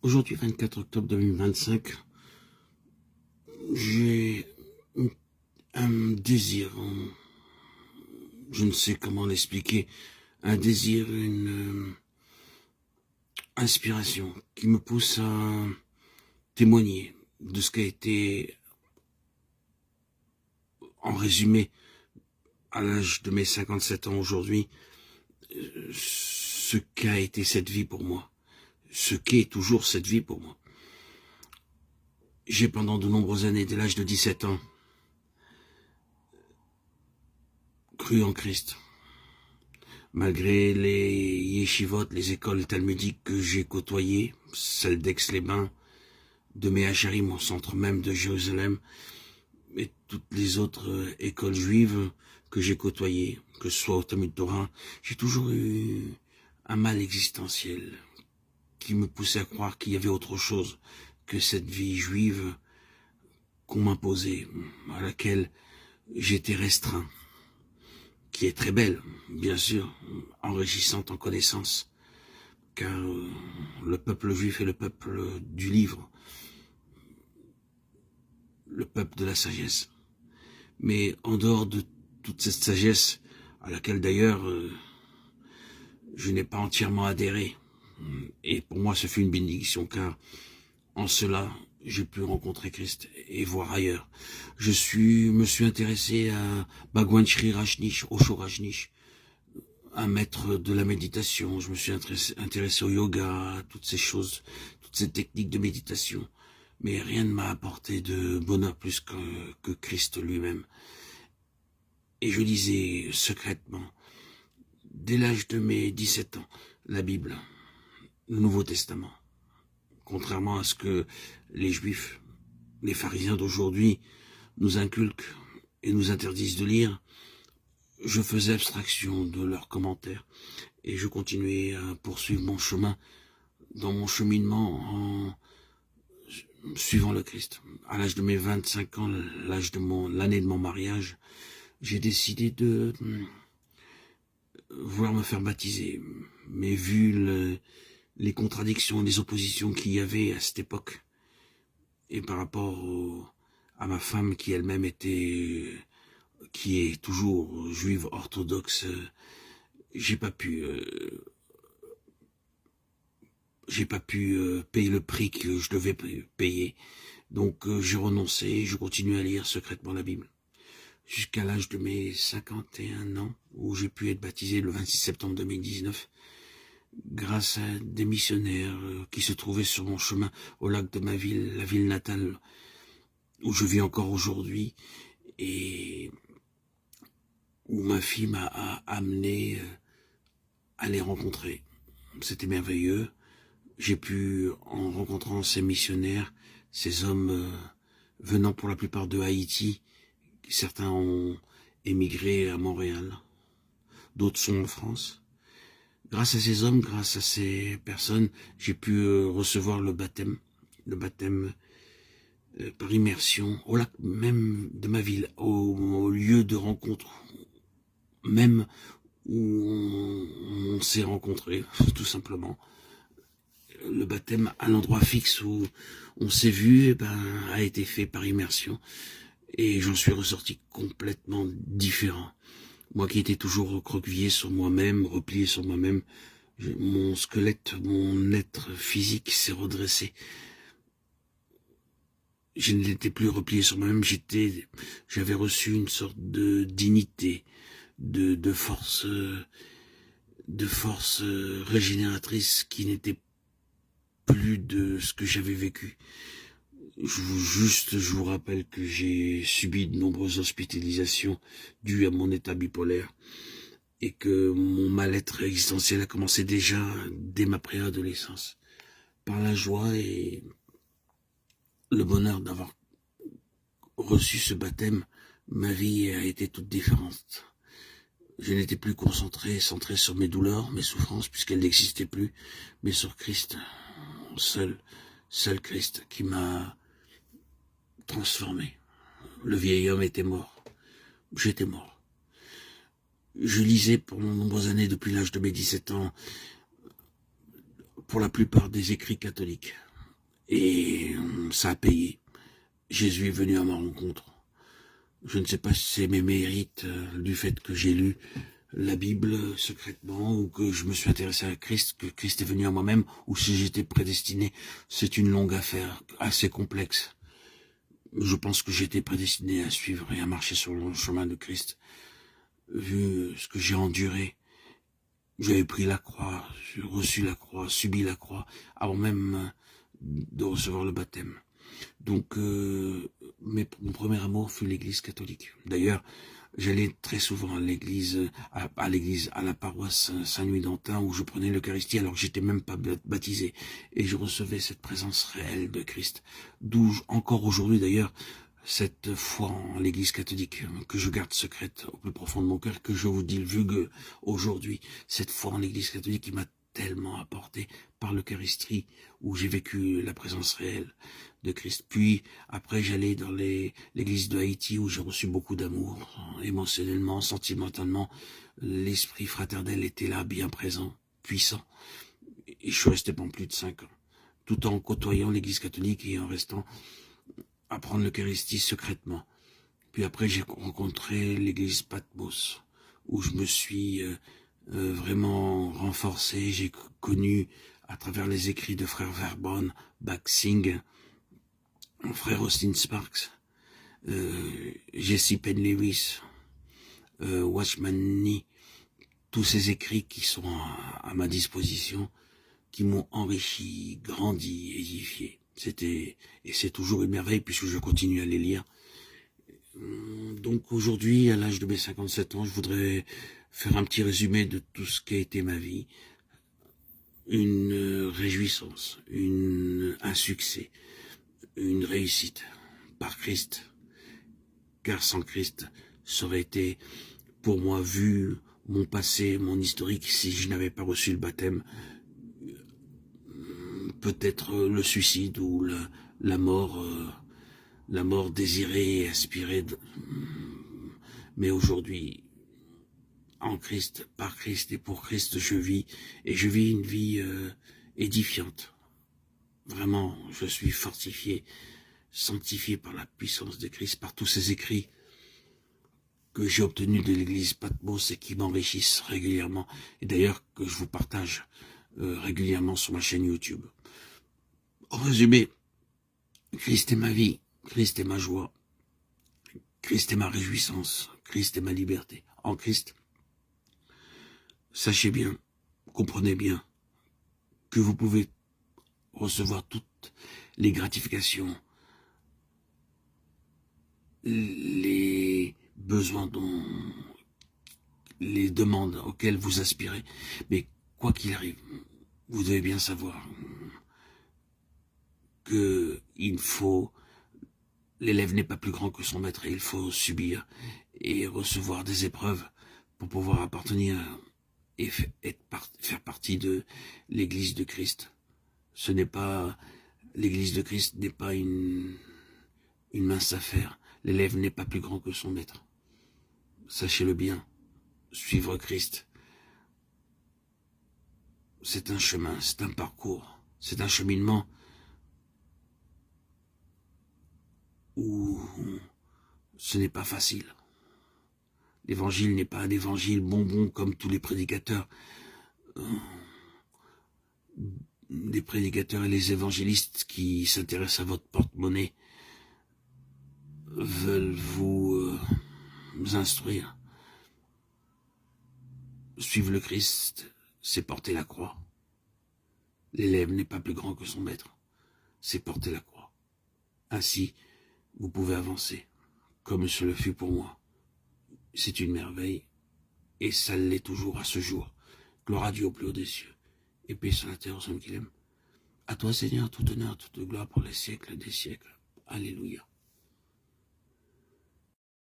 Aujourd'hui, 24 octobre 2025, j'ai un désir, je ne sais comment l'expliquer, un désir, une inspiration qui me pousse à témoigner de ce qu'a été, en résumé, à l'âge de mes 57 ans aujourd'hui, ce qu'a été cette vie pour moi, ce qu'est toujours cette vie pour moi. J'ai pendant de nombreuses années, dès l'âge de 17 ans, cru en Christ. Malgré les yeshivot, les écoles talmudiques que j'ai côtoyées, celles d'Aix-les-Bains, de Mehacharim, au centre même de Jérusalem, et toutes les autres écoles juives que j'ai côtoyées, que ce soit au Talmud Torah, j'ai toujours eu un mal existentiel qui me poussait à croire qu'il y avait autre chose que cette vie juive qu'on m'imposait, à laquelle j'étais restreint, qui est très belle, bien sûr, enrichissante en connaissances, car le peuple juif est le peuple du livre, le peuple de la sagesse. Mais en dehors de toute cette sagesse, à laquelle d'ailleurs je n'ai pas entièrement adhéré, et pour moi ce fut une bénédiction, car en cela j'ai pu rencontrer Christ et voir ailleurs. Me suis intéressé à Bhagwan Sri Rajneesh, Osho Rajneesh, un maître de la méditation. Je me suis intéressé au yoga, à toutes ces choses, toutes ces techniques de méditation. Mais rien ne m'a apporté de bonheur plus que Christ lui-même. Et je lisais secrètement, dès l'âge de mes 17 ans, la Bible, le Nouveau Testament. Contrairement à ce que les Juifs, les pharisiens d'aujourd'hui nous inculquent et nous interdisent de lire, je faisais abstraction de leurs commentaires et je continuais à poursuivre mon chemin dans mon cheminement en suivant le Christ. À l'âge de mes 25 ans, l'année de mon mariage, j'ai décidé de vouloir me faire baptiser. Mais vu les contradictions et les oppositions qu'il y avait à cette époque, et par rapport à ma femme qui elle-même était, qui est toujours juive orthodoxe, j'ai pas pu payer le prix que je devais payer. Donc j'ai renoncé, je continue à lire secrètement la Bible. Jusqu'à l'âge de mes 51 ans, où j'ai pu être baptisé le 26 septembre 2019, grâce à des missionnaires qui se trouvaient sur mon chemin au lac de ma ville, la ville natale, où je vis encore aujourd'hui, et où ma fille m'a amené à les rencontrer. C'était merveilleux. J'ai pu, en rencontrant ces missionnaires, ces hommes venant pour la plupart de Haïti, certains ont émigré à Montréal, d'autres sont en France. Grâce à ces hommes, grâce à ces personnes, j'ai pu recevoir le baptême par immersion, au lac même de ma ville, au lieu de rencontre, même où on s'est rencontrés, tout simplement. Le baptême à l'endroit fixe où on s'est vu, a été fait par immersion. Et j'en suis ressorti complètement différent. Moi qui étais toujours recroquevillé sur moi-même, replié sur moi-même, mon squelette, mon être physique s'est redressé. Je n'étais plus replié sur moi-même, j'avais reçu une sorte de dignité, de force régénératrice qui n'était plus de ce que j'avais vécu. Je vous rappelle que j'ai subi de nombreuses hospitalisations dues à mon état bipolaire et que mon mal-être existentiel a commencé déjà dès ma préadolescence. Par la joie et le bonheur d'avoir reçu ce baptême, ma vie a été toute différente. Je n'étais plus centré sur mes douleurs, mes souffrances, puisqu'elles n'existaient plus, mais sur Christ, seul Christ qui m'a transformé. Le vieil homme était mort. J'étais mort. Je lisais pendant de nombreuses années, depuis l'âge de mes 17 ans, pour la plupart des écrits catholiques. Et ça a payé. Jésus est venu à ma rencontre. Je ne sais pas si c'est mes mérites du fait que j'ai lu la Bible secrètement ou que je me suis intéressé à Christ, que Christ est venu à moi-même, ou si j'étais prédestiné. C'est une longue affaire, assez complexe. Je pense que j'étais prédestiné à suivre et à marcher sur le chemin de Christ. Vu ce que j'ai enduré, j'avais pris la croix, j'ai reçu la croix, subi la croix, avant même de recevoir le baptême. Donc, mon premier amour fut l'église catholique. D'ailleurs, j'allais très souvent à l'église, à la paroisse Saint-Louis-d'Antin, où je prenais l'Eucharistie alors que j'étais même pas baptisé. Et je recevais cette présence réelle de Christ. D'où, encore aujourd'hui d'ailleurs, cette foi en l'église catholique, que je garde secrète au plus profond de mon cœur, que je vous divulgue aujourd'hui. Cette foi en l'église catholique qui m'a tellement apporté par l'Eucharistie, où j'ai vécu la présence réelle de Christ. Puis, après, j'allais dans l'église de Haïti, où j'ai reçu beaucoup d'amour, émotionnellement, sentimentalement. L'esprit fraternel était là, bien présent, puissant. Et je suis resté pendant plus de 5 ans, tout en côtoyant l'église catholique et en restant à prendre l'Eucharistie secrètement. Puis après, j'ai rencontré l'église Patmos, où je me suis vraiment renforcé. J'ai connu, à travers les écrits de frère Verboen, Baksing, frère Austin Sparks, Jesse Penn Lewis, Watchman Nee, tous ces écrits qui sont à ma disposition, qui m'ont enrichi, grandi, édifié. Et c'est toujours une merveille puisque je continue à les lire. Donc aujourd'hui, à l'âge de mes 57 ans, je voudrais faire un petit résumé de tout ce qu'a été ma vie. Une réjouissance, un succès, une réussite par Christ. Car sans Christ, ça aurait été, pour moi, vu mon passé, mon historique, si je n'avais pas reçu le baptême, peut-être le suicide ou la mort désirée et aspirée. Mais aujourd'hui, en Christ, par Christ et pour Christ, je vis, et je vis une vie édifiante. Vraiment, je suis fortifié, sanctifié par la puissance de Christ, par tous ces écrits que j'ai obtenus de l'église Patmos et qui m'enrichissent régulièrement, et d'ailleurs que je vous partage régulièrement sur ma chaîne YouTube. En résumé, Christ est ma vie, Christ est ma joie, Christ est ma réjouissance, Christ est ma liberté. En Christ, sachez bien, comprenez bien, que vous pouvez recevoir toutes les gratifications, les besoins les demandes auxquelles vous aspirez. Mais quoi qu'il arrive, vous devez bien savoir que l'élève n'est pas plus grand que son maître et il faut subir et recevoir des épreuves pour pouvoir appartenir et faire partie de l'église de Christ. L'église de Christ n'est pas une mince affaire. L'élève n'est pas plus grand que son maître. Sachez-le bien, suivre Christ, c'est un chemin, c'est un parcours, c'est un cheminement où ce n'est pas facile. L'évangile n'est pas un évangile bonbon comme tous les prédicateurs. Les prédicateurs et les évangélistes qui s'intéressent à votre porte-monnaie veulent vous instruire. Suivre le Christ, c'est porter la croix. L'élève n'est pas plus grand que son maître, c'est porter la croix. Ainsi, vous pouvez avancer, comme ce le fut pour moi. C'est une merveille, et ça l'est toujours à ce jour. Gloire à Dieu au plus haut des cieux, et paix sur la terre aux hommes qu'il aime. À toi, Seigneur, tout honneur, toute gloire pour les siècles des siècles. Alléluia.